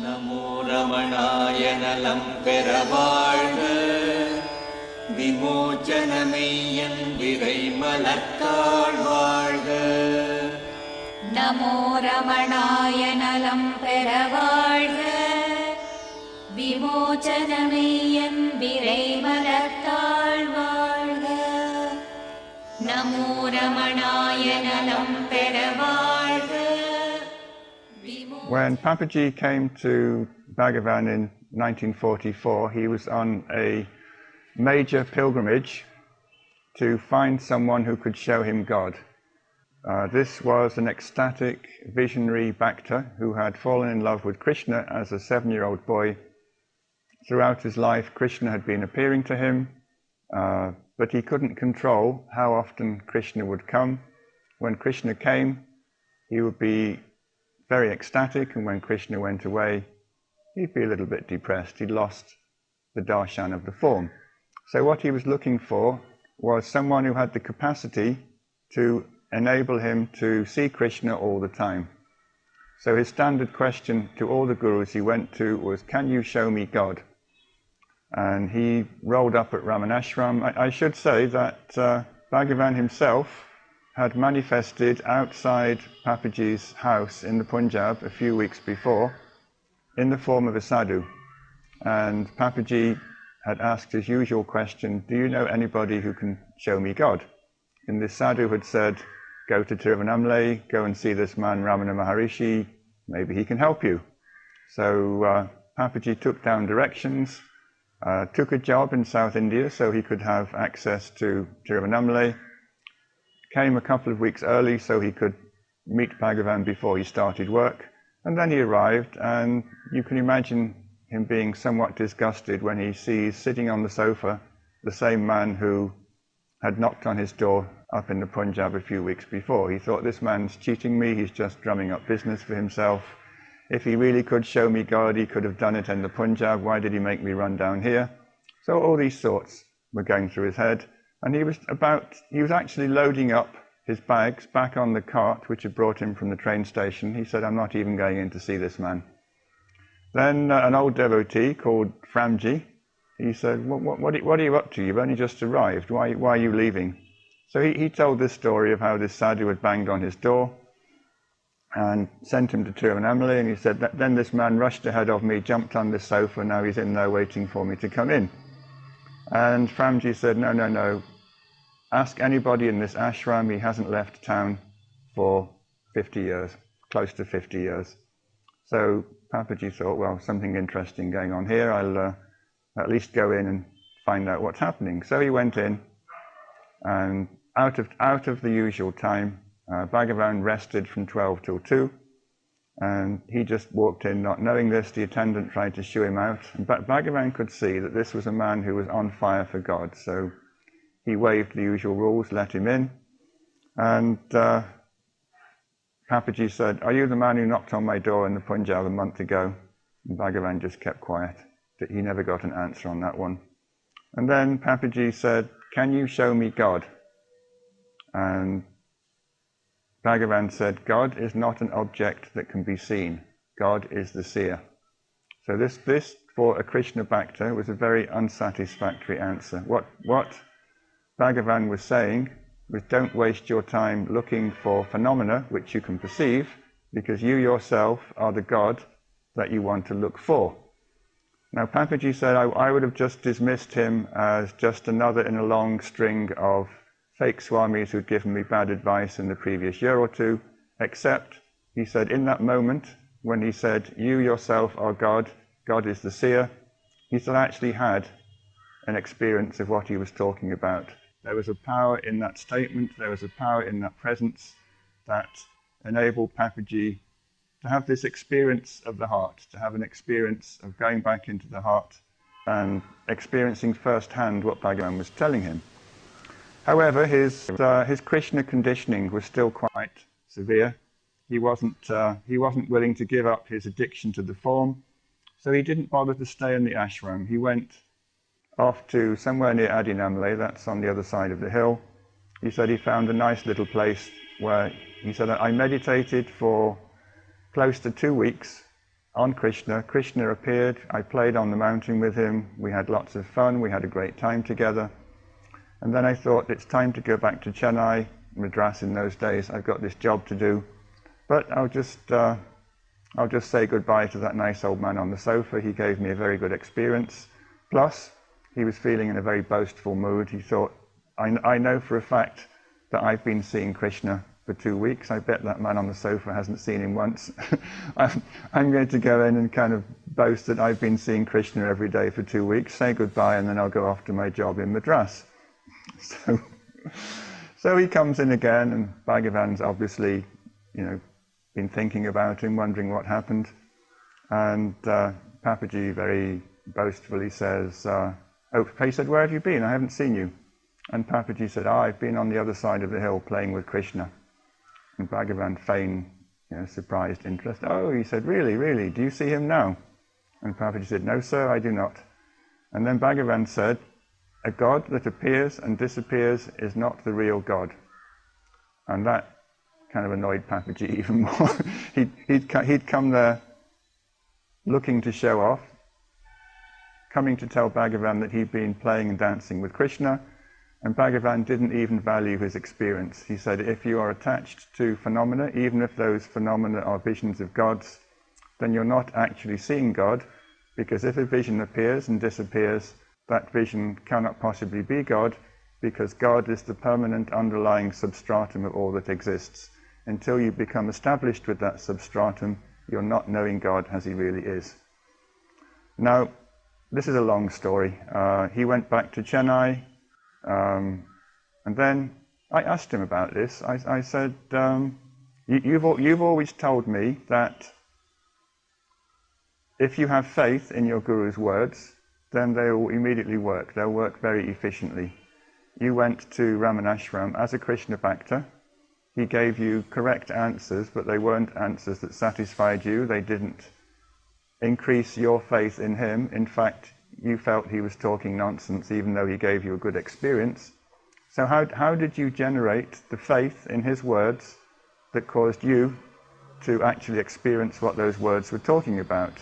நமோ ரமணாய நலம் பெற வாழ்க, விமோச்சனமெய்யன் விரை மலர்த்தாள் வாழ்க. நமோ ரமணாய நலம் பெற வாழ்க, விமோச்சனமெய்யன் விரை மலர்த்தாள் வாழ்க. நமோ ரமணாய நலம் பெற வாழ்க. When Papaji came to Bhagavan in 1944, he was on a major pilgrimage to find someone who could show him God. This was an ecstatic, visionary Bhakta who had fallen in love with Krishna as a 7-year-old boy. Throughout his life, Krishna had been appearing to him, but he couldn't control how often Krishna would come. When Krishna came, he would be very ecstatic, and when Krishna went away, he'd be a little bit depressed. He'd lost the darshan of the form. So what he was looking for was someone who had the capacity to enable him to see Krishna all the time. So his standard question to all the gurus he went to was, "Can you show me God?" And he rolled up at Ramanashram. I should say that Bhagavan himself had manifested outside Papaji's house in the Punjab a few weeks before in the form of a sadhu. And Papaji had asked his usual question, "Do you know anybody who can show me God?" And this sadhu had said, "Go to Tiruvannamalai, go and see this man Ramana Maharshi, maybe he can help you." So Papaji took down directions, took a job in South India so he could have access to Tiruvannamalai, came a couple of weeks early so he could meet Bhagavan before he started work, and then he arrived, and you can imagine him being somewhat disgusted when he sees sitting on the sofa the same man who had knocked on his door up in the Punjab a few weeks before. He thought, "This man's cheating me, he's just drumming up business for himself. If he really could show me God, he could have done it in the Punjab. Why did he make me run down here?" So all these thoughts were going through his head. And he was actually loading up his bags back on the cart which had brought him from the train station. He said, "I'm not even going in to see this man." Then an old devotee called Framji, he said, what are you up to? You've only just arrived. Why are you leaving? So he told this story of how this sadhu had banged on his door and sent him to Tiruvannamalai, and he said, then this man rushed ahead of me, jumped on this sofa, now he's in there waiting for me to come in. And Framji said, no, ask anybody in this ashram, he hasn't left town for 50 years, close to 50 years. So Papaji thought, well, something interesting going on here, I'll at least go in and find out what's happening. So he went in, and out of the usual time, Bhagavan rested from 12 till 2, and he just walked in not knowing this. The attendant tried to shoo him out, but Bhagavan could see that this was a man who was on fire for God, so he waived the usual rules, let him in, and Papaji said, "Are you the man who knocked on my door in the Punjab a month ago?" And Bhagavan just kept quiet. He never got an answer on that one. And then Papaji said, "Can you show me God?" And Bhagavan said, "God is not an object that can be seen. God is the seer." So this for a Krishna Bhakta was a very unsatisfactory answer. What Bhagavan was saying was, don't waste your time looking for phenomena which you can perceive, because you yourself are the God that you want to look for. Now Papaji said, I would have just dismissed him as just another in a long string of fake swamis who'd given me bad advice in the previous year or two, except, he said, in that moment when he said, "You yourself are God, God is the seer," he still actually had an experience of what he was talking about. There was a power in that statement, there was a power in that presence that enabled Papaji to have this experience of the heart, to have an experience of going back into the heart and experiencing firsthand what Bhagavan was telling him. However, his Krishna conditioning was still quite severe. He wasn't willing to give up his addiction to the form, so he didn't bother to stay in the ashram. He went off to somewhere near Adinamalai, that's on the other side of the hill. He said he found a nice little place where, he said, I meditated for close to 2 weeks on Krishna. Krishna appeared, I played on the mountain with him, we had lots of fun, we had a great time together. And then I thought, it's time to go back to Chennai, Madras in those days, I've got this job to do. But I'll just say goodbye to that nice old man on the sofa. He gave me a very good experience. Plus, he was feeling in a very boastful mood. He thought, I know for a fact that I've been seeing Krishna for 2 weeks. I bet that man on the sofa hasn't seen him once. I'm going to go in and kind of boast that I've been seeing Krishna every day for 2 weeks, say goodbye, and then I'll go off to my job in Madras. So he comes in again, and Bhagavan's obviously, been thinking about him, wondering what happened. And Papaji very boastfully says, he said, where have you been? I haven't seen you. And Papaji said, I've been on the other side of the hill playing with Krishna. And Bhagavan feigned, surprised interest. Oh, he said, really? Do you see him now? And Papaji said, no, sir, I do not. And then Bhagavan said, a God that appears and disappears is not the real God. And that kind of annoyed Papaji even more. He'd come there looking to show off, coming to tell Bhagavan that he'd been playing and dancing with Krishna, and Bhagavan didn't even value his experience. He said, if you are attached to phenomena, even if those phenomena are visions of gods, then you're not actually seeing God, because if a vision appears and disappears, that vision cannot possibly be God, because God is the permanent underlying substratum of all that exists. Until you become established with that substratum, you're not knowing God as he really is. Now, this is a long story. He went back to Chennai, and then I asked him about this. I said, you've always told me that if you have faith in your Guru's words, then they will immediately work. They'll work very efficiently. You went to Ramanashram as a Krishna Bhakta. He gave you correct answers, but they weren't answers that satisfied you. They didn't increase your faith in him. In fact, you felt he was talking nonsense, even though he gave you a good experience. So how did you generate the faith in his words that caused you to actually experience what those words were talking about?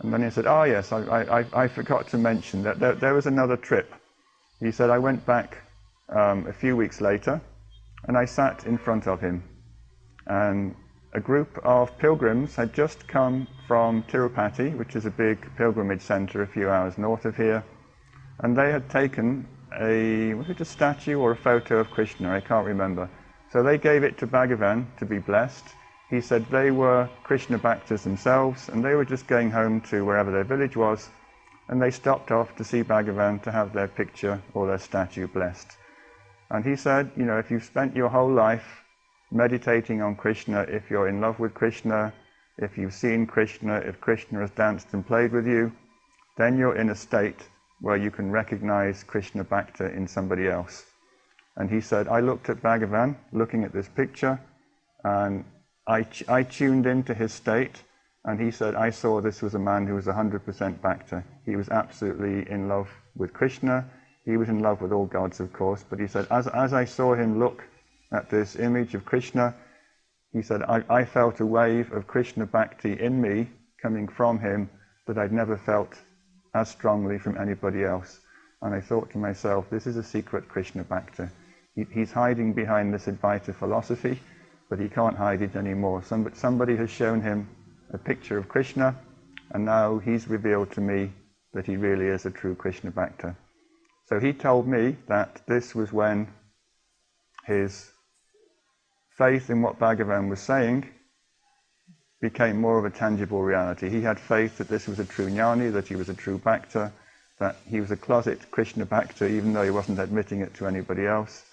And then he said, oh yes, I forgot to mention that there was another trip. He said, I went back a few weeks later, and I sat in front of him. And a group of pilgrims had just come from Tirupati, which is a big pilgrimage center a few hours north of here. And they had taken was it a statue or a photo of Krishna? I can't remember. So they gave it to Bhagavan to be blessed. He said they were Krishna Bhaktas themselves, and they were just going home to wherever their village was, and they stopped off to see Bhagavan to have their picture or their statue blessed. And he said, if you've spent your whole life meditating on Krishna, if you're in love with Krishna, if you've seen Krishna, if Krishna has danced and played with you, then you're in a state where you can recognize Krishna Bhakta in somebody else. And he said, I looked at Bhagavan, looking at this picture, and I tuned into his state, and he said, I saw this was a man who was 100% Bhakta. He was absolutely in love with Krishna. He was in love with all gods, of course, but he said, as I saw him look at this image of Krishna, he said, I felt a wave of Krishna Bhakti in me coming from him that I'd never felt as strongly from anybody else. And I thought to myself, this is a secret Krishna Bhakta. He's hiding behind this Advaita philosophy, but he can't hide it anymore. Somebody has shown him a picture of Krishna, and now he's revealed to me that he really is a true Krishna Bhakta. So he told me that this was when his faith in what Bhagavan was saying became more of a tangible reality. He had faith that this was a true jnani, that he was a true Bhakta, that he was a closet Krishna Bhakta, even though he wasn't admitting it to anybody else.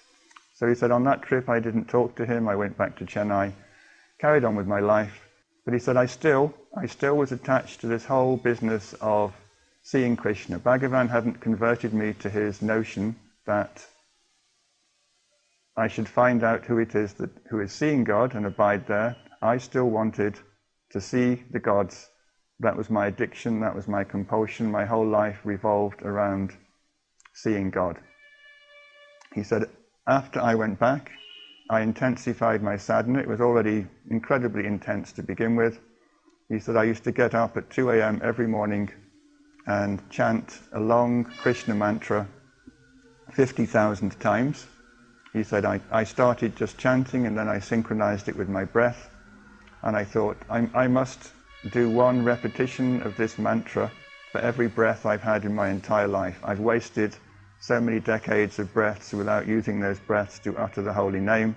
So he said, on that trip I didn't talk to him. I went back to Chennai, carried on with my life. But he said, I still was attached to this whole business of seeing Krishna. Bhagavan hadn't converted me to his notion that I should find out who it is who is seeing God and abide there. I still wanted to see the gods. That was my addiction, that was my compulsion. My whole life revolved around seeing God. He said, after I went back, I intensified my sadhana. It was already incredibly intense to begin with. He said, I used to get up at 2 a.m. every morning and chant a long Krishna mantra 50,000 times. He said, I started just chanting and then I synchronized it with my breath. And I thought, I must do one repetition of this mantra for every breath I've had in my entire life. I've wasted so many decades of breaths without using those breaths to utter the holy name.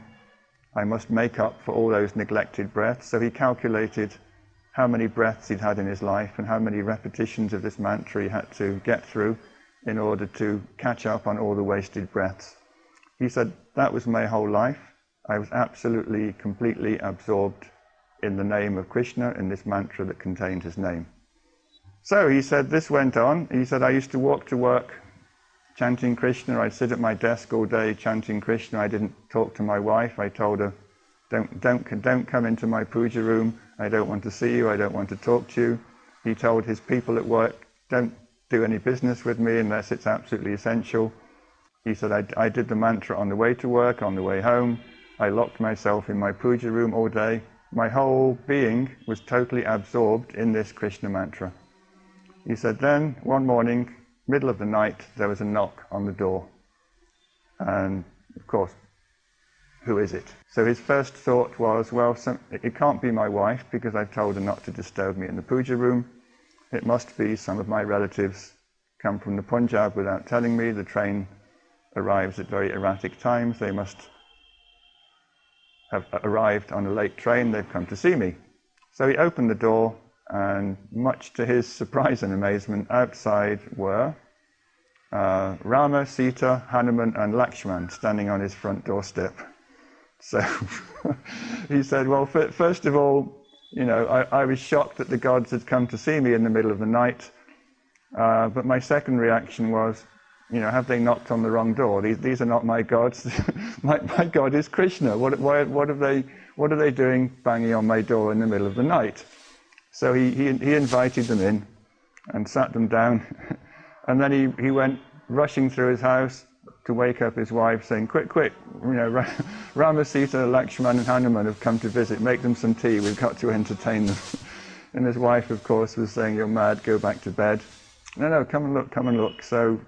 I must make up for all those neglected breaths. So he calculated how many breaths he'd had in his life and how many repetitions of this mantra he had to get through in order to catch up on all the wasted breaths. He said, that was my whole life. I was absolutely, completely absorbed in the name of Krishna, in this mantra that contained his name. So he said, this went on. He said, I used to walk to work chanting Krishna. I'd sit at my desk all day chanting Krishna. I didn't talk to my wife. I told her, don't come into my puja room. I don't want to see you. I don't want to talk to you. He told his people at work, don't do any business with me unless it's absolutely essential. He said, I did the mantra on the way to work, on the way home. I locked myself in my puja room all day. My whole being was totally absorbed in this Krishna mantra. He said, then one morning, middle of the night, there was a knock on the door. And of course, who is it? So his first thought was, well, it can't be my wife because I've told her not to disturb me in the puja room. It must be some of my relatives come from the Punjab without telling me. The train arrives at very erratic times. They must have arrived on a late train. They've come to see me. So he opened the door, and much to his surprise and amazement, outside were Rama, Sita, Hanuman and Lakshman standing on his front doorstep. So he said, well, first of all, I was shocked that the gods had come to see me in the middle of the night. But my second reaction was, have they knocked on the wrong door? These are not my gods. my God is Krishna. What are they doing banging on my door in the middle of the night? So he invited them in and sat them down. And then he went rushing through his house to wake up his wife, saying, quick, Rama, Sita, Lakshman and Hanuman have come to visit. Make them some tea. We've got to entertain them. And his wife, of course, was saying, you're mad, go back to bed. No, come and look. So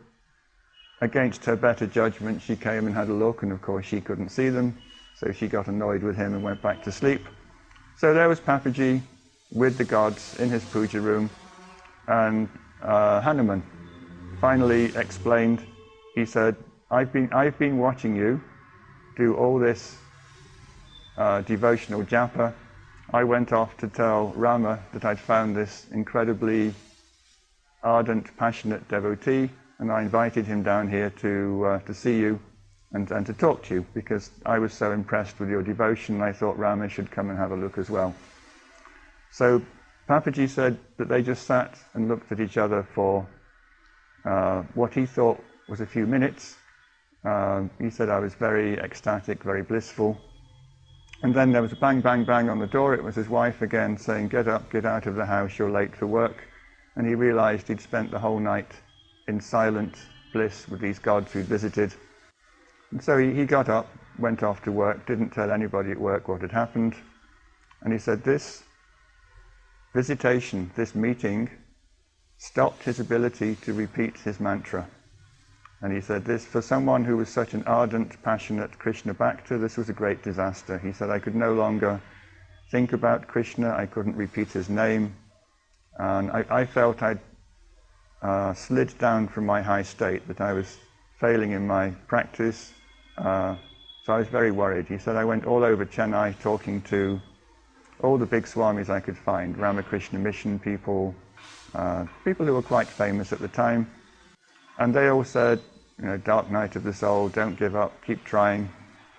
against her better judgment, she came and had a look, and of course she couldn't see them. So she got annoyed with him and went back to sleep. So there was Papaji with the gods in his puja room, and Hanuman finally explained. He said, I've been watching you do all this devotional japa. I went off to tell Rama that I'd found this incredibly ardent, passionate devotee, and I invited him down here to see you and to talk to you, because I was so impressed with your devotion, and I thought Rama should come and have a look as well. So Papaji said that they just sat and looked at each other for what he thought was a few minutes. He said, I was very ecstatic, very blissful. And then there was a bang, bang, bang on the door. It was his wife again saying, get up, get out of the house, you're late for work. And he realized he'd spent the whole night in silent bliss with these gods who'd visited. And so he got up, went off to work, didn't tell anybody at work what had happened. And he said, this visitation, this meeting, stopped his ability to repeat his mantra. And he said this, for someone who was such an ardent, passionate Krishna Bhakta, this was a great disaster. He said, I could no longer think about Krishna, I couldn't repeat his name, and I felt I'd slid down from my high state, that I was failing in my practice, so I was very worried. He said, I went all over Chennai talking to all the big swamis I could find, Ramakrishna Mission people, people who were quite famous at the time, and they all said, dark night of the soul, don't give up, keep trying.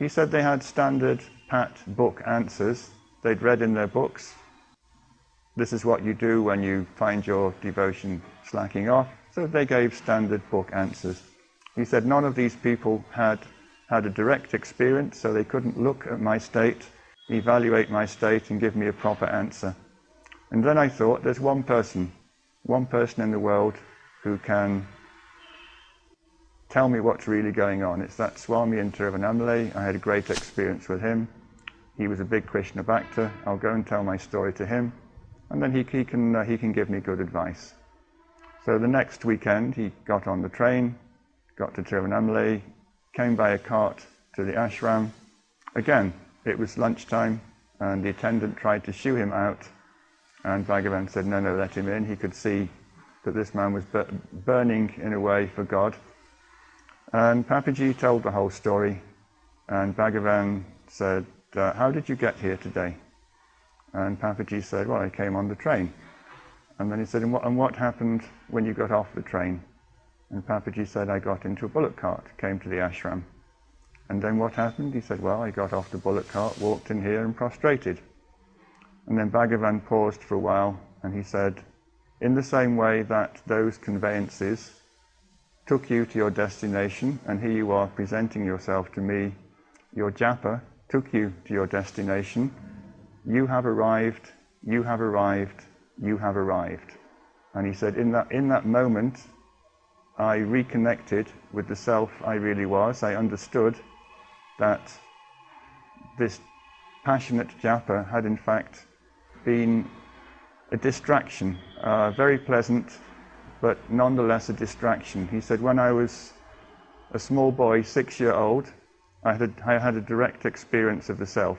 He said they had standard pat book answers they'd read in their books. This is what you do when you find your devotion slacking off. So they gave standard book answers. He said none of these people had a direct experience, so they couldn't look at my state, evaluate my state and give me a proper answer. And then I thought, there's one person in the world who can tell me what's really going on. It's that Swami in Tiruvannamalai. I had a great experience with him. He was a big Krishna Bhakta. I'll go and tell my story to him. and then he can give me good advice. So the next weekend he got on the train, got to Tirunelveli, came by a cart to the ashram. Again, it was lunchtime, and the attendant tried to shoo him out, and Bhagavan said, no, let him in. He could see that this man was burning in a way for God. And Papaji told the whole story, and Bhagavan said, how did you get here today? And Papaji said, well, I came on the train. And then he said, and what happened when you got off the train? And Papaji said, I got into a bullock cart, came to the ashram. And then what happened? He said, well, I got off the bullock cart, walked in here and prostrated. And then Bhagavan paused for a while, and he said, in the same way that those conveyances took you to your destination, and here you are presenting yourself to me, your japa took you to your destination, you have arrived, you have arrived, you have arrived. And he said, in that moment, I reconnected with the self I really was. I understood that this passionate japa had in fact been a distraction, very pleasant, but nonetheless a distraction. He said, when I was a small boy, 6-year-old, I had a direct experience of the self.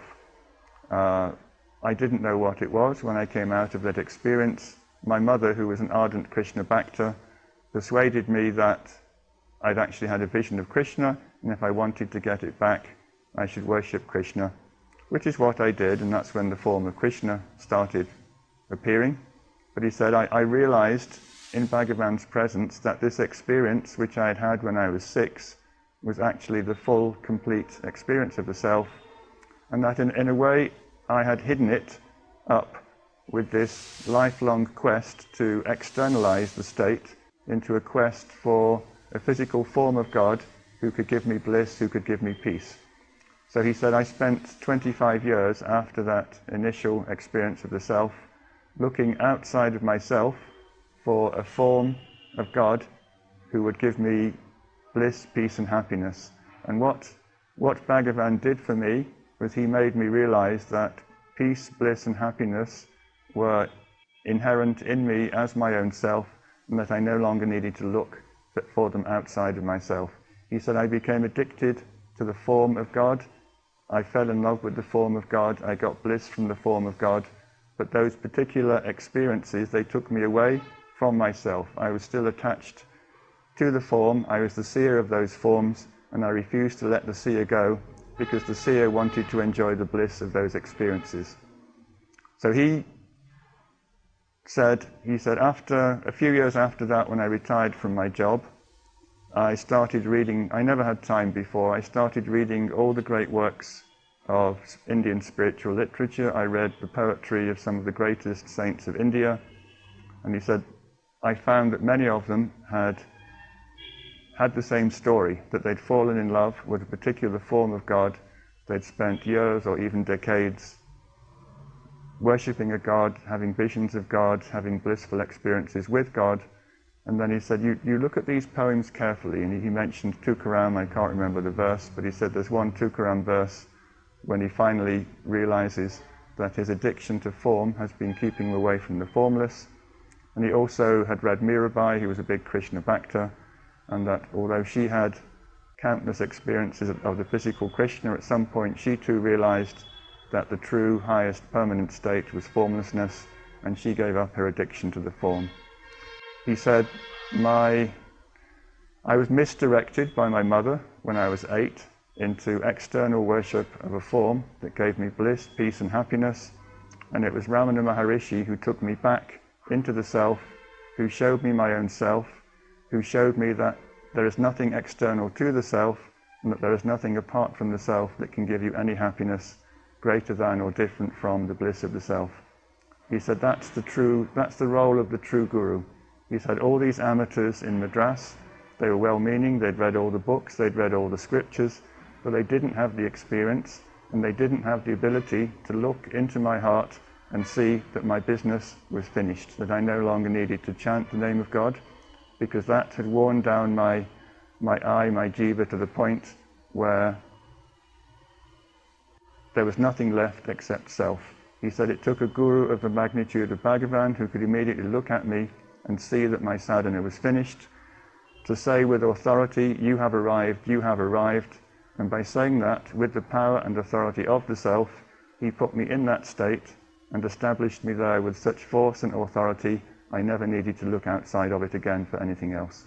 I didn't know what it was. When I came out of that experience, my mother, who was an ardent Krishna Bhakta, persuaded me that I'd actually had a vision of Krishna, and if I wanted to get it back, I should worship Krishna, which is what I did, and that's when the form of Krishna started appearing. But he said, I realized in Bhagavan's presence that this experience, which I had had when I was 6, was actually the full, complete experience of the self, and that in a way I had hidden it up with this lifelong quest to externalize the state into a quest for a physical form of God who could give me bliss, who could give me peace. So he said, I spent 25 years after that initial experience of the self looking outside of myself for a form of God who would give me bliss, peace and happiness. And what Bhagavan did for me was he made me realize that peace, bliss and happiness were inherent in me as my own self, and that I no longer needed to look for them outside of myself. He said, I became addicted to the form of God. I fell in love with the form of God. I got bliss from the form of God. But those particular experiences, they took me away from myself. I was still attached to the form. I was the seer of those forms, and I refused to let the seer go because the seer wanted to enjoy the bliss of those experiences. So he said after a few years after that, when I retired from my job, I started reading. I never had time before. I started reading all the great works of Indian spiritual literature. I read the poetry of some of the greatest saints of India, and he said, I found that many of them had the same story, that they'd fallen in love with a particular form of God. They'd spent years or even decades worshipping a God, having visions of God, having blissful experiences with God. And then he said, you look at these poems carefully, and he mentioned Tukaram. I can't remember the verse, but he said there's one Tukaram verse when he finally realizes that his addiction to form has been keeping him away from the formless. And he also had read Mirabai, who was a big Krishna Bhakta, and that although she had countless experiences of the physical Krishna, at some point she too realized that the true, highest, permanent state was formlessness, and she gave up her addiction to the form. He said, I was misdirected by my mother when I was 8 into external worship of a form that gave me bliss, peace and happiness, and it was Ramana Maharshi who took me back into the self, who showed me my own self, who showed me that there is nothing external to the self, and that there is nothing apart from the self that can give you any happiness greater than or different from the bliss of the self. He said that's the role of the true guru. He said all these amateurs in Madras, they were well-meaning, they'd read all the books, they'd read all the scriptures, but they didn't have the experience, and they didn't have the ability to look into my heart and see that my business was finished, that I no longer needed to chant the name of God, because that had worn down my jiva to the point where there was nothing left except self. He said it took a guru of the magnitude of Bhagavan who could immediately look at me and see that my sadhana was finished, to say with authority, you have arrived, and by saying that, with the power and authority of the self, he put me in that state and established me there with such force and authority, I never needed to look outside of it again for anything else.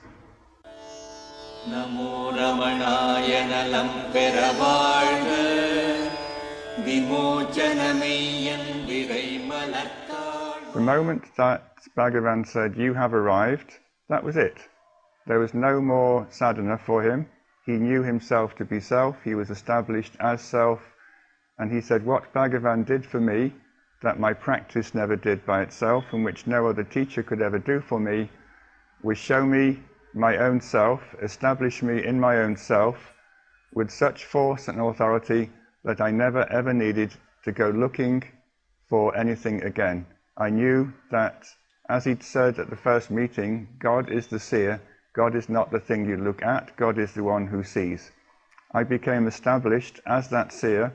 Namo Ramanaya nalam peravazhga, vimochanameyan virai malarkal. The moment that Bhagavan said, you have arrived, that was it. There was no more sadhana for him. He knew himself to be self, he was established as self, and he said, what Bhagavan did for me, that my practice never did by itself, and which no other teacher could ever do for me, was show me my own self, establish me in my own self, with such force and authority that I never ever needed to go looking for anything again. I knew that, as he'd said at the first meeting, God is the seer, God is not the thing you look at, God is the one who sees. I became established as that seer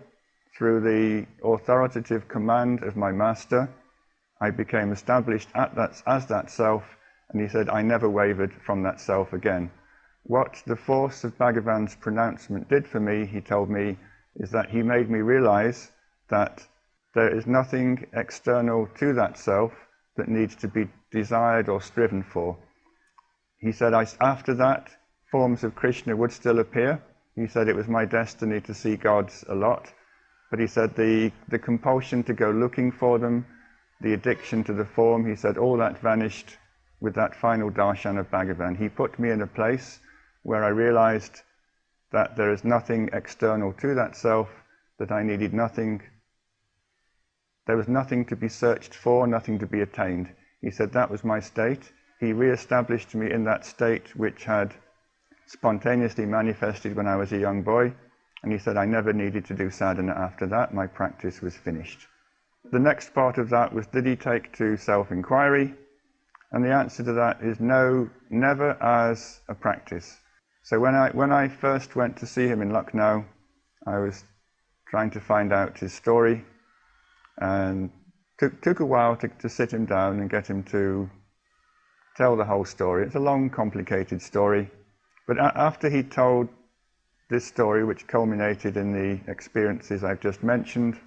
through the authoritative command of my master. I became established as that self, and he said, I never wavered from that self again. What the force of Bhagavan's pronouncement did for me, he told me, is that he made me realize that there is nothing external to that self that needs to be desired or striven for. He said, after that, forms of Krishna would still appear. He said it was my destiny to see gods a lot. But he said the compulsion to go looking for them, the addiction to the form, he said all that vanished with that final darshan of Bhagavan. He put me in a place where I realized that there is nothing external to that self, that I needed nothing. There was nothing to be searched for, nothing to be attained. He said that was my state. He re-established me in that state which had spontaneously manifested when I was a young boy. And he said I never needed to do sadhana after that. My practice was finished. The next part of that was, did he take to self-inquiry? And the answer to that is no, never as a practice. So when I first went to see him in Lucknow, I was trying to find out his story, and took a while to sit him down and get him to tell the whole story. It's a long, complicated story. But after he told this story, which culminated in the experiences I've just mentioned,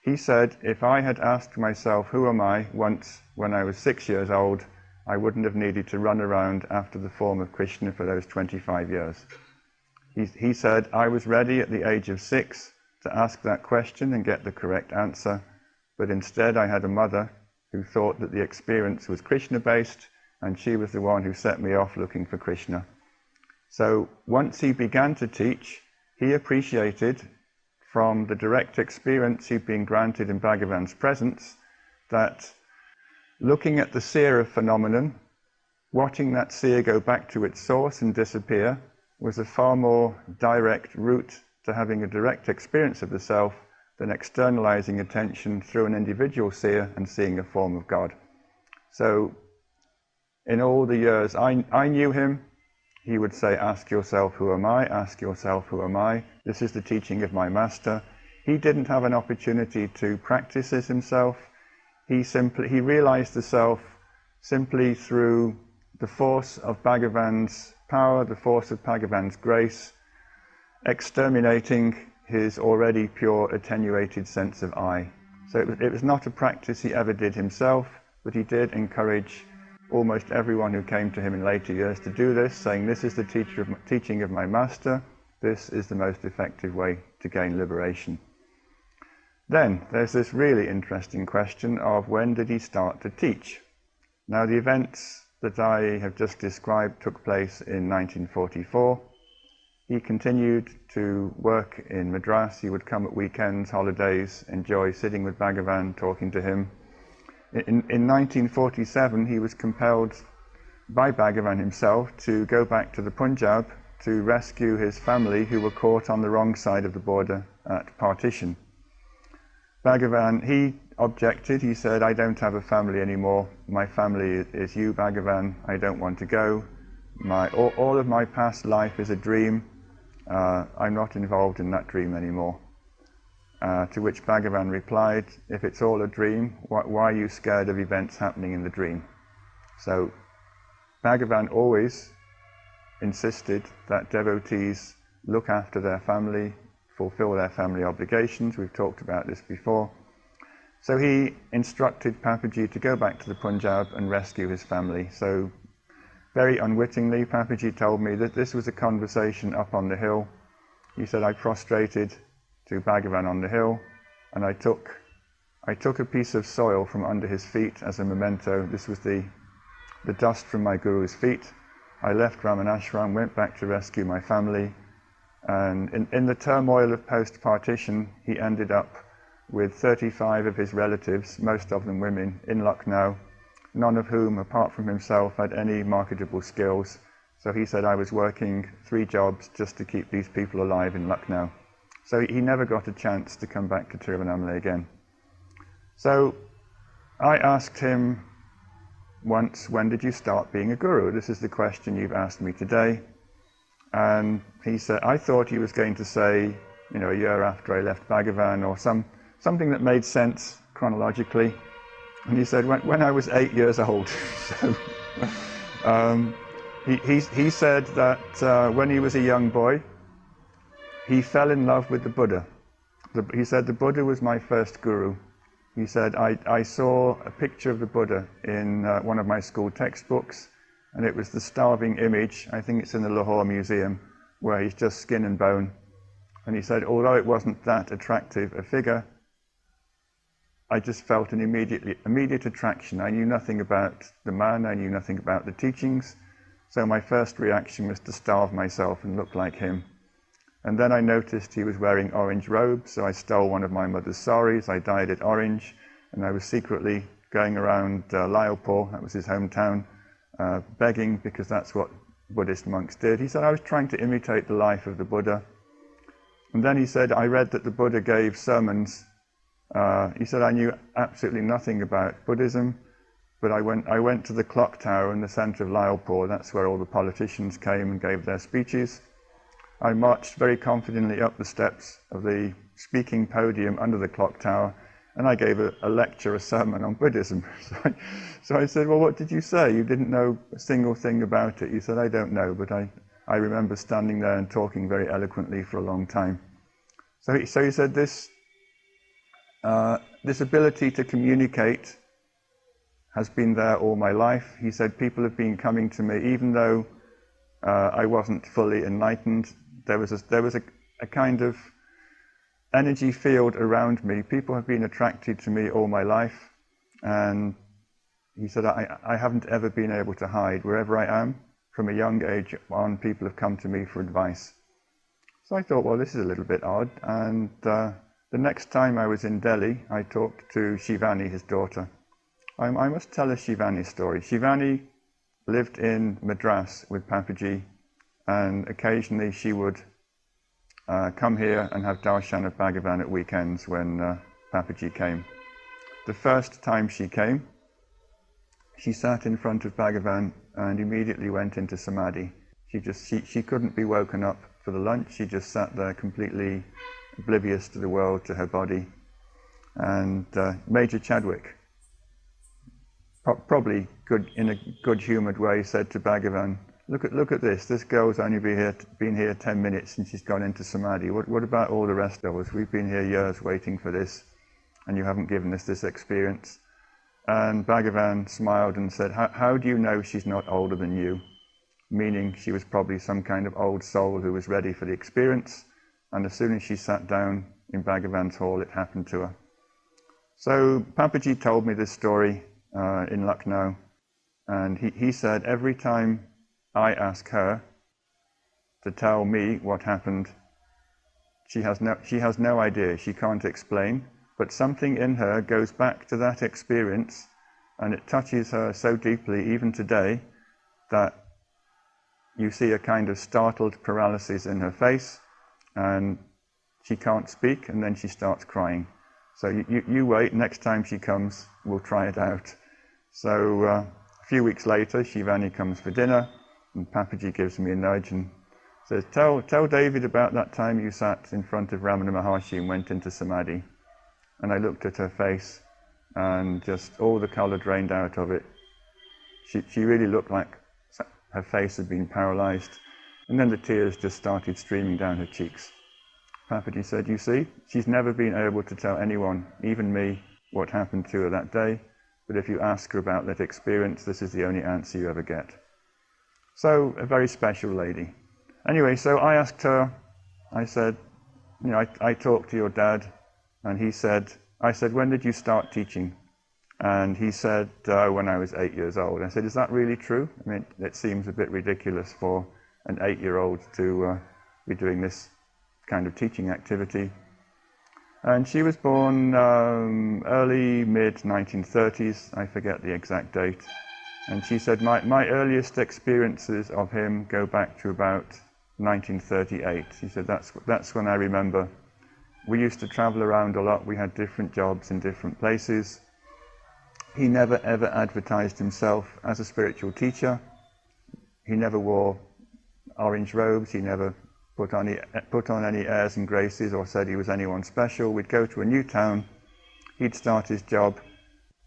he said, if I had asked myself, who am I, once when I was 6 years old, I wouldn't have needed to run around after the form of Krishna for those 25 years. He said, I was ready at the age of 6 to ask that question and get the correct answer, but instead I had a mother who thought that the experience was Krishna-based, and she was the one who set me off looking for Krishna. So once he began to teach, he appreciated from the direct experience he'd been granted in Bhagavan's presence that looking at the seer of phenomenon, watching that seer go back to its source and disappear, was a far more direct route to having a direct experience of the self than externalizing attention through an individual seer and seeing a form of God. So in all the years I knew him, he would say, ask yourself, who am I? Ask yourself, who am I? This is the teaching of my master. He didn't have an opportunity to practice this himself. He realized the self simply through the force of Bhagavan's power, the force of Bhagavan's grace, exterminating his already pure attenuated sense of I. So it was not a practice he ever did himself, but he did encourage almost everyone who came to him in later years to do this, saying, this is the teaching of my master, this is the most effective way to gain liberation. Then there's this really interesting question of when did he start to teach? Now the events that I have just described took place in 1944. He continued to work in Madras. He would come at weekends, holidays, enjoy sitting with Bhagavan, talking to him. In 1947, he was compelled by Bhagavan himself to go back to the Punjab to rescue his family who were caught on the wrong side of the border at partition. Bhagavan, he objected. He said, I don't have a family anymore. My family is you, Bhagavan. I don't want to go. All of my past life is a dream. I'm not involved in that dream anymore. To which Bhagavan replied, if it's all a dream, why are you scared of events happening in the dream? So Bhagavan always insisted that devotees look after their family, fulfill their family obligations. We've talked about this before. So he instructed Papaji to go back to the Punjab and rescue his family. So very unwittingly, Papaji told me that this was a conversation up on the hill. He said, I prostrated to Bhagavan on the hill, and I took a piece of soil from under his feet as a memento. This was the dust from my guru's feet. I left Ramana, went back to rescue my family, and in the turmoil of post-partition, he ended up with 35 of his relatives, most of them women, in Lucknow, none of whom, apart from himself, had any marketable skills. So he said, I was working 3 jobs just to keep these people alive in Lucknow. So he never got a chance to come back to Tiruvannamalai again. So I asked him once, when did you start being a guru? This is the question you've asked me today. And he said, I thought he was going to say, a year after I left Bhagavan, or something that made sense chronologically. And he said, when I was 8 years old. So he said that when he was a young boy, he fell in love with the Buddha. He said, the Buddha was my first guru. He said, I saw a picture of the Buddha in one of my school textbooks, and it was the starving image. I think it's in the Lahore Museum, where he's just skin and bone. And he said, although it wasn't that attractive a figure, I just felt an immediate attraction. I knew nothing about the man, I knew nothing about the teachings, so my first reaction was to starve myself and look like him. And then I noticed he was wearing orange robes, so I stole one of my mother's saris, I dyed it orange, and I was secretly going around Lyallpur, that was his hometown, begging, because that's what Buddhist monks did. He said, I was trying to imitate the life of the Buddha. And then he said, I read that the Buddha gave sermons. He said, I knew absolutely nothing about Buddhism, but I went to the clock tower in the center of Lyallpur. That's where all the politicians came and gave their speeches. I marched very confidently up the steps of the speaking podium under the clock tower, and I gave a lecture, a sermon on Buddhism. So I said, well, what did you say? You didn't know a single thing about it. He said, I don't know, but I remember standing there and talking very eloquently for a long time. So he said, this ability to communicate has been there all my life. He said, people have been coming to me, even though I wasn't fully enlightened. There was a kind of energy field around me. People have been attracted to me all my life. And he said, I haven't ever been able to hide. Wherever I am, from a young age on, people have come to me for advice. So I thought, well, this is a little bit odd. And the next time I was in Delhi, I talked to Shivani, his daughter. I must tell a Shivani story. Shivani lived in Madras with Papaji, and occasionally she would come here and have darshan of Bhagavan at weekends when Papaji came. The first time she came, she sat in front of Bhagavan and immediately went into samadhi. She couldn't be woken up for the lunch. She just sat there completely oblivious to the world, to her body. And Major Chadwick, probably in a good-humoured way, said to Bhagavan, look at this. This girl's only been here 10 minutes and she's gone into samadhi. What about all the rest of us? We've been here years waiting for this, and you haven't given us this experience. And Bhagavan smiled and said, how do you know she's not older than you? Meaning she was probably some kind of old soul who was ready for the experience. And as soon as she sat down in Bhagavan's hall, it happened to her. So Papaji told me this story in Lucknow, and he said, every time I ask her to tell me what happened, she has no idea, she can't explain, but something in her goes back to that experience, and it touches her so deeply, even today, that you see a kind of startled paralysis in her face, and she can't speak, and then she starts crying. So you wait, next time she comes, we'll try it out. So a few weeks later, Shivani comes for dinner, and Papaji gives me a nudge and Says, tell David about that time you sat in front of Ramana Maharshi and went into samadhi. And I looked at her face, and just all the colour drained out of it. She really looked like her face had been paralysed, and then the tears just started streaming down her cheeks. Papaji said, you see, she's never been able to tell anyone, even me, what happened to her that day, but if you ask her about that experience, this is the only answer you ever get. So, a very special lady. Anyway, so I asked her, I said, you know, I talked to your dad, and I said, when did you start teaching? And he said, when I was 8 years old. I said, is that really true? I mean, it seems a bit ridiculous for an 8-year-old to be doing this kind of teaching activity. And she was born early, mid-1930s, I forget the exact date. And she said, my earliest experiences of him go back to about 1938. She said, that's when I remember. We used to travel around a lot. We had different jobs in different places. He never ever advertised himself as a spiritual teacher. He never wore orange robes. He never put on any airs and graces or said he was anyone special. We'd go to a new town. He'd start his job,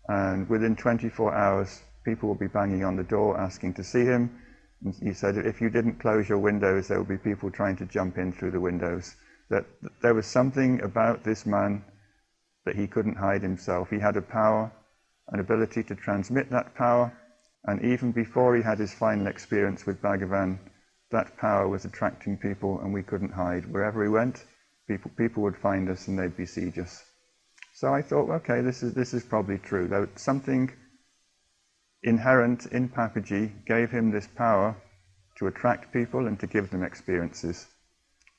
and within 24 hours, people would be banging on the door asking to see him. And he said, if you didn't close your windows, there would be people trying to jump in through the windows. That there was something about this man that he couldn't hide himself. He had a power, an ability to transmit that power, and even before he had his final experience with Bhagavan, that power was attracting people, and we couldn't hide. Wherever he went, people would find us and they'd besiege us. So I thought, okay, this is probably true. Though something inherent in Papaji gave him this power to attract people and to give them experiences.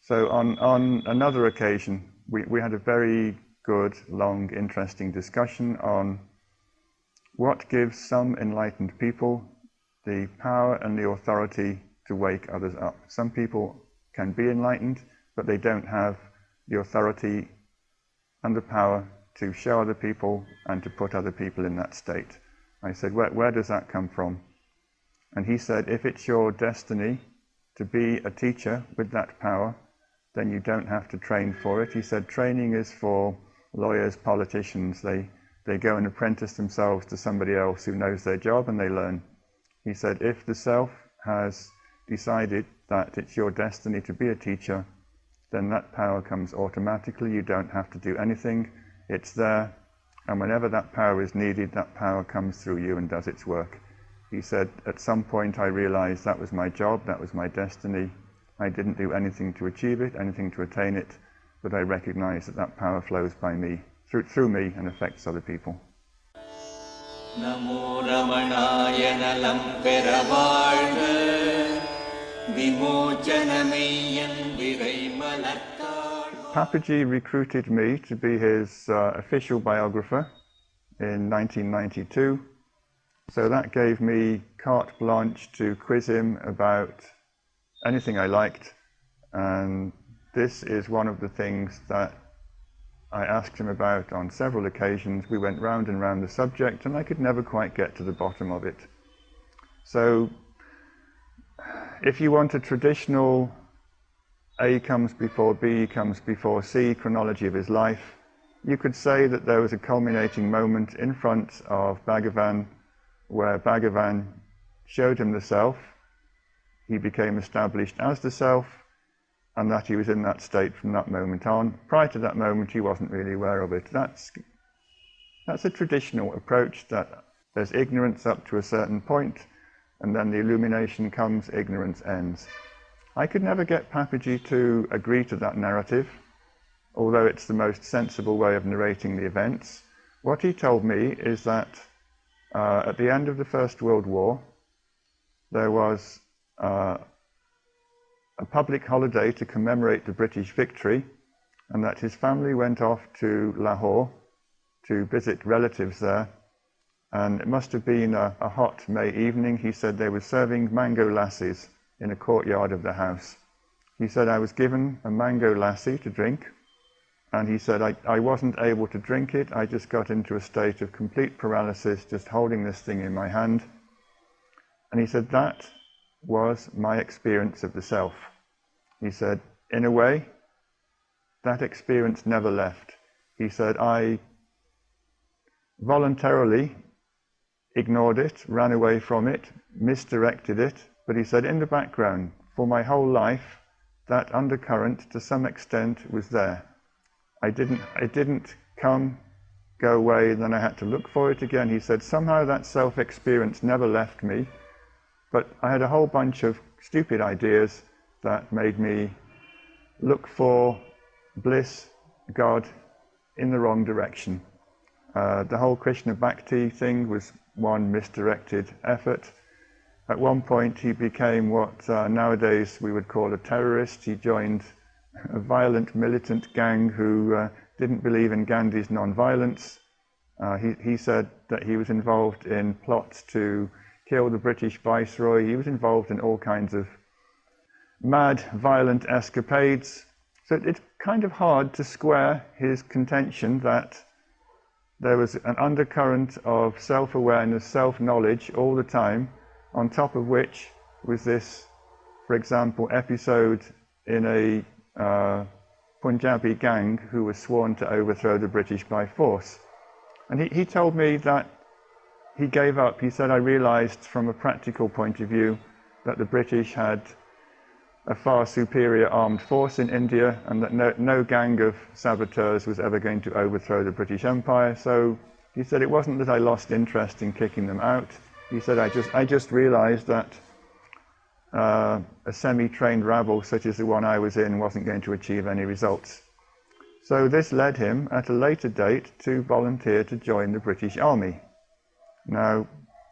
So on another occasion, we had a very good, long, interesting discussion on what gives some enlightened people the power and the authority to wake others up. Some people can be enlightened, but they don't have the authority and the power to show other people and to put other people in that state. I said, where does that come from? And he said, if it's your destiny to be a teacher with that power, then you don't have to train for it. He said, training is for lawyers, politicians. They go and apprentice themselves to somebody else who knows their job and they learn. He said, if the self has decided that it's your destiny to be a teacher, then that power comes automatically. You don't have to do anything. It's there. And whenever that power is needed, that power comes through you and does its work. He said, at some point I realized that was my job, that was my destiny. I didn't do anything to achieve it, anything to attain it, but I recognized that power flows by me, through me, and affects other people. Namo Ramanaya nalam peravalga vimochanameyan virai malattal. Papaji recruited me to be his official biographer in 1992. So that gave me carte blanche to quiz him about anything I liked, and this is one of the things that I asked him about on several occasions. We went round and round the subject, and I could never quite get to the bottom of it. So, if you want a traditional A comes before B comes before C chronology of his life, you could say that there was a culminating moment in front of Bhagavan where Bhagavan showed him the self. He became established as the self, and that he was in that state from that moment on. Prior to that moment, he wasn't really aware of it. That's a traditional approach, that there's ignorance up to a certain point, and then the illumination comes, ignorance ends. I could never get Papaji to agree to that narrative, although it's the most sensible way of narrating the events. What he told me is that at the end of the First World War, there was a public holiday to commemorate the British victory, and that his family went off to Lahore to visit relatives there, and it must have been a hot May evening. He said they were serving mango lassis in a courtyard of the house. He said, I was given a mango lassi to drink, and he said, I wasn't able to drink it. I just got into a state of complete paralysis just holding this thing in my hand. And he said, that was my experience of the self. He said, in a way, that experience never left. He said, I voluntarily ignored it, ran away from it, misdirected it, but he said in the background, for my whole life, that undercurrent to some extent was there. It didn't come, go away, then I had to look for it again. He said somehow that self-experience never left me, but I had a whole bunch of stupid ideas that made me look for bliss, God, in the wrong direction. The whole Krishna Bhakti thing was one misdirected effort. At one point he became what nowadays we would call a terrorist. He joined a violent militant gang who didn't believe in Gandhi's non-violence. He said that he was involved in plots to kill the British Viceroy. He was involved in all kinds of mad, violent escapades. So it's kind of hard to square his contention that there was an undercurrent of self-awareness, self-knowledge all the time, on top of which was this, for example, episode in a Punjabi gang who was sworn to overthrow the British by force. And he told me that he gave up. He said, I realized from a practical point of view that the British had a far superior armed force in India, and that no gang of saboteurs was ever going to overthrow the British Empire. So he said it wasn't that I lost interest in kicking them out. He said I just realized that a semi-trained rabble such as the one I was in wasn't going to achieve any results. So this led him at a later date to volunteer to join the British Army. Now,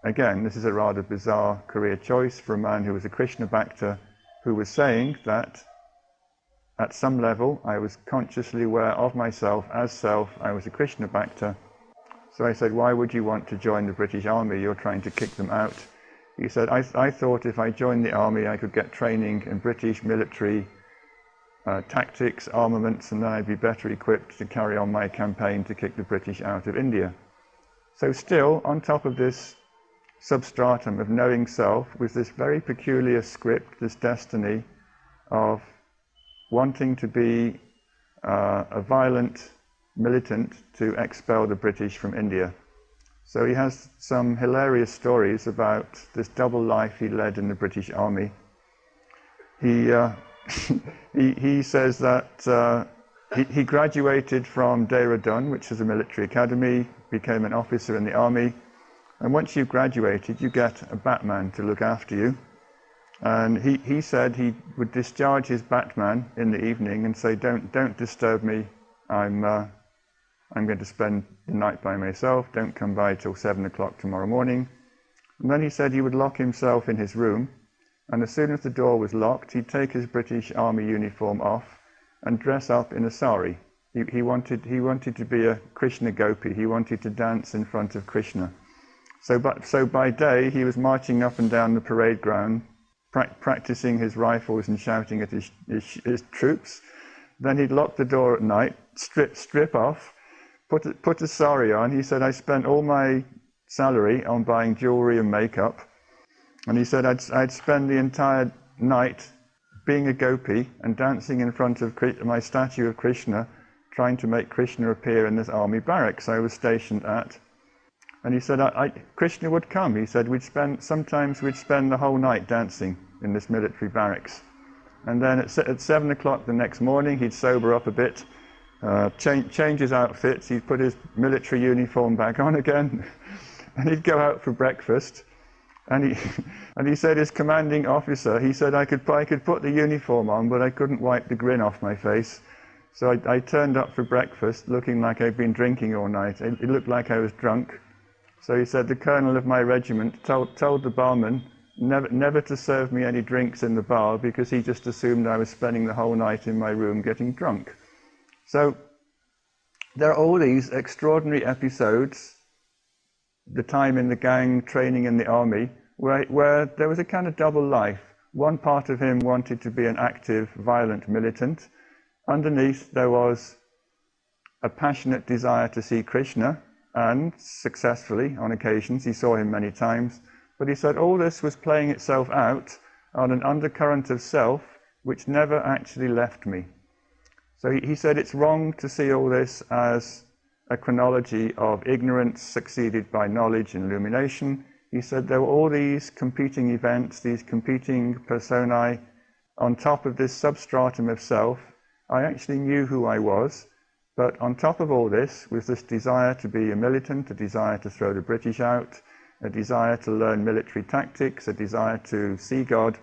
again, this is a rather bizarre career choice for a man who was a Krishna Bhakta, who was saying that at some level I was consciously aware of myself as self, I was a Krishna Bhakta. So I said, why would you want to join the British Army? You're trying to kick them out. He said, I thought if I joined the army I could get training in British military tactics, armaments, and then I'd be better equipped to carry on my campaign to kick the British out of India. So still, on top of this substratum of knowing self was this very peculiar script, this destiny of wanting to be a violent militant to expel the British from India. So he has some hilarious stories about this double life he led in the British Army. He says that he graduated from Dehradun, which is a military academy, became an officer in the army. And once you've graduated, you get a Batman to look after you. And he said he would discharge his Batman in the evening and say, don't disturb me. I'm going to spend the night by myself. Don't come by till 7 o'clock tomorrow morning. And then he said he would lock himself in his room. And as soon as the door was locked, he'd take his British Army uniform off and dress up in a sari. He wanted to be a Krishna gopi. He wanted to dance in front of Krishna. So by day, he was marching up and down the parade ground, practicing his rifles and shouting at his troops. Then he'd lock the door at night, strip off, put a sari on. He said, I spent all my salary on buying jewelry and makeup. And he said, I'd spend the entire night being a gopi and dancing in front of my statue of Krishna, trying to make Krishna appear in this army barracks I was stationed at. And he said, Krishna would come. He said, sometimes we'd spend the whole night dancing in this military barracks. And then at 7 o'clock the next morning, he'd sober up a bit, change his outfits, he'd put his military uniform back on again, and he'd go out for breakfast. And he said his commanding officer, he said, I could put the uniform on, but I couldn't wipe the grin off my face. So I turned up for breakfast looking like I'd been drinking all night. It looked like I was drunk. So he said the colonel of my regiment told the barman never to serve me any drinks in the bar because he just assumed I was spending the whole night in my room getting drunk. So there are all these extraordinary episodes, the time in the gang, training in the army, where there was a kind of double life. One part of him wanted to be an active, violent militant. Underneath there was a passionate desire to see Krishna, and successfully on occasions, he saw him many times. But he said all this was playing itself out on an undercurrent of self which never actually left me. So he said it's wrong to see all this as a chronology of ignorance succeeded by knowledge and illumination. He said there were all these competing events, these competing personae on top of this substratum of self. I actually knew who I was, but on top of all this was this desire to be a militant, a desire to throw the British out, a desire to learn military tactics, a desire to see God.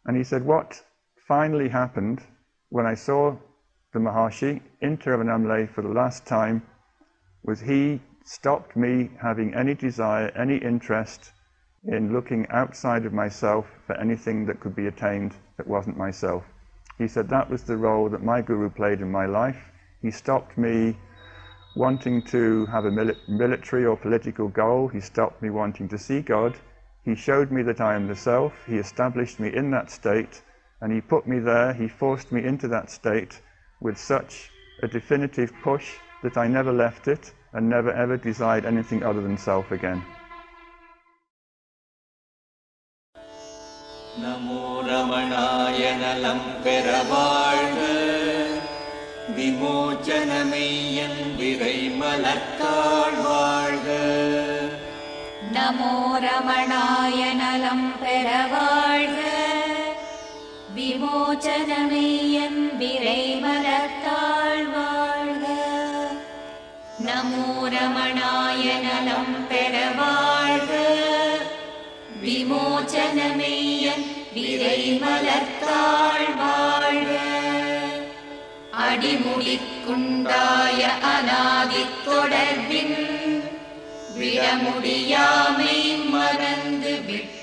And he said what finally happened when I saw the Maharshi in Tiruvannamalai for the last time was he stopped me having any desire, any interest in looking outside of myself for anything that could be attained that wasn't myself. He said that was the role that my guru played in my life. He stopped me wanting to have a military or political goal. He stopped me wanting to see God. He showed me that I am the self. He established me in that state, and he put me there. He forced me into that state with such a definitive push that I never left it and never ever desired anything other than self again. Namo Ramanaya nalam pera vaalga, vimochanameiyyan virai malarthaal vaalga. Namo Ramanaya nalam pera vaalga, vimochanameiyyan virai malarthaal vaalga. Namo Ramanaya nalam pera vaalga, விமோசனமெய்யன் விரை மலர்த்தாள் வாழ்க. அடிமுடிக்குண்டாய அநாதித் தொடர்பின் விடமுடியாமை மறந்து விட்டு